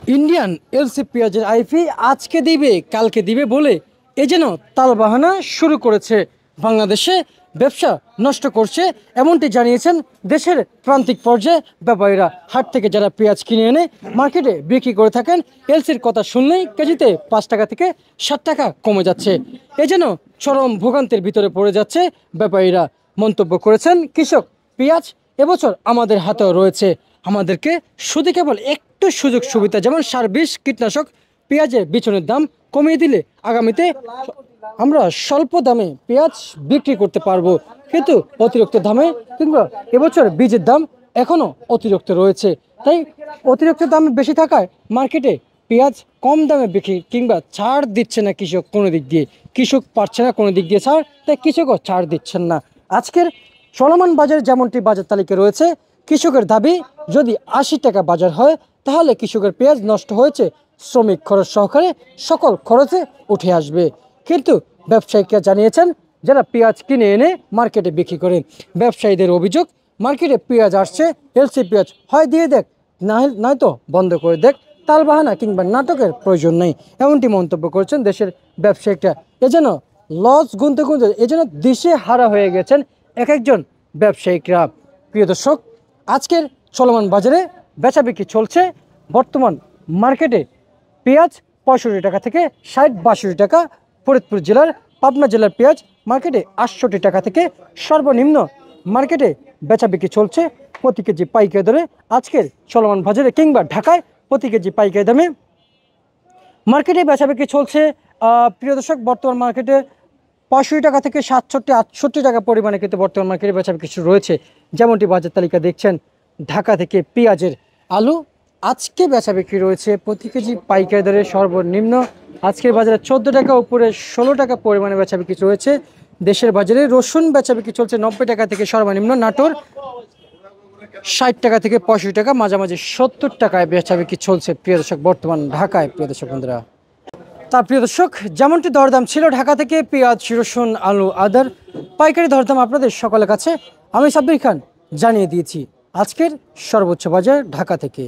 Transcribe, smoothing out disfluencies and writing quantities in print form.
Indian LC পেঁয়াজের IP আজকে দিবে কালকে দিবে বলে এ যেন তালবাহানা শুরু করেছে। বাংলাদেশে ব্যবসা নষ্ট করছে এমনটি জানিয়েছেন দেশের প্রান্তিক পর্যায়ে ব্যাপারীরা। হাট থেকে যারা পেঁয়াজ কিনে এনে মার্কেটে বিক্রি করে থাকেন, এলসির কথা শুনলেই কেজিতে 5 টাকা থেকে 60 টাকা কমে যাচ্ছে। এ যেন চরম ভোগান্তির ভিতরে পড়ে যাচ্ছে ব্যাপারীরা। মন্তব্য করেছেন কৃষক, পেঁয়াজ এবছর আমাদের হাতেও রয়েছে, আমাদেরকে শুধু কেবল একটু সুযোগ সুবিধা যেমন সার, বিষ, কীটনাশক, পেঁয়াজের বিচনের দাম কমিয়ে দিলে আগামীতে আমরা স্বল্প দামে পেঁয়াজ বিক্রি করতে পারবো। কিন্তু অতিরিক্ত দামে কিংবা এবছর বীজের দাম এখনও অতিরিক্ত রয়েছে, তাই অতিরিক্ত দাম বেশি থাকায় মার্কেটে পেঁয়াজ কম দামে বিক্রি কিংবা ছাড় দিচ্ছে না কৃষক। কোনো দিক দিয়ে কৃষক পারছে না কোনো দিক দিয়ে ছাড়, তাই কৃষকও ছাড় দিচ্ছেন না। আজকের চলমান বাজারে যেমনটি বাজার তালিকা রয়েছে, কৃষকের দাবি যদি 80 টাকা বাজার হয় তাহলে কৃষকের পেঁয়াজ নষ্ট হয়েছে শ্রমিক খরচ সহকারে সকল খরচে উঠে আসবে। কিন্তু ব্যবসায়িকরা জানিয়েছেন যারা পেঁয়াজ কিনে এনে মার্কেটে বিক্রি করেন, ব্যবসায়ীদের অভিযোগ মার্কেটে পেঁয়াজ আসছে, এলসি পেঁয়াজ হয় দিয়ে দেখ, নয়তো বন্ধ করে দেখ, তালবাহানা কিংবা নাটকের প্রয়োজন নেই, এমনটি মন্তব্য করেছেন দেশের ব্যবসায়িকরা। এ যেন লস গুনতে গুনতে এ যেন দিশে হারা হয়ে গেছেন এক একজন ব্যবসায়িকরা। প্রিয় দর্শক, আজকের চলমান বাজারে বেচাবিক্রি চলছে বর্তমান মার্কেটে পেঁয়াজ 65 টাকা থেকে 60-62 টাকা। ফরিদপুর জেলার, পাবনা জেলার পেঁয়াজ মার্কেটে 68 টাকা থেকে সর্বনিম্ন মার্কেটে বেচাবিক্রি চলছে প্রতি কেজি পাইকারি দরে। আজকের চলমান বাজারে কিংবা ঢাকায় প্রতি কেজি পাইকারি দামে মার্কেটে বেচাবিক্রি চলছে। প্রিয় দর্শক, বর্তমান মার্কেটে 65 টাকা থেকে 67-68 টাকা পরিমাণে কিন্তু বর্তমান মার্কেটে বেচাবিক্রি রয়েছে। যেমনটি বাজার তালিকা দেখছেন, ঢাকা থেকে পেঁয়াজের আলু আজকে বেচাবিক্রি রয়েছে প্রতি কেজি পাইকারি দরে সর্বনিম্ন আজকের বাজারে 14 টাকা, উপরে 16 টাকা পরিমাণে বেচাবিক্রি রয়েছে। দেশের বাজারে রসুন বেচাবিক্রি চলছে 90 টাকা থেকে সর্বনিম্ন, নাটোর 60 টাকা থেকে 65 টাকা, মাঝামাঝি 70 টাকায় বেচাবিক্রি চলছে প্রিয় দর্শক বর্তমান ঢাকায়। প্রিয় দর্শক বন্ধুরা, তার প্রিয় দর্শক, যেমনটি দরদাম ছিল ঢাকা থেকে পেঁয়াজ, রসুন, আলু, আদার পাইকারি দরদাম আপনাদের সকলের কাছে আমি সাব্বির খান জানিয়ে দিয়েছি। আজকের সর্বোচ্চ বাজার ঢাকা থেকে।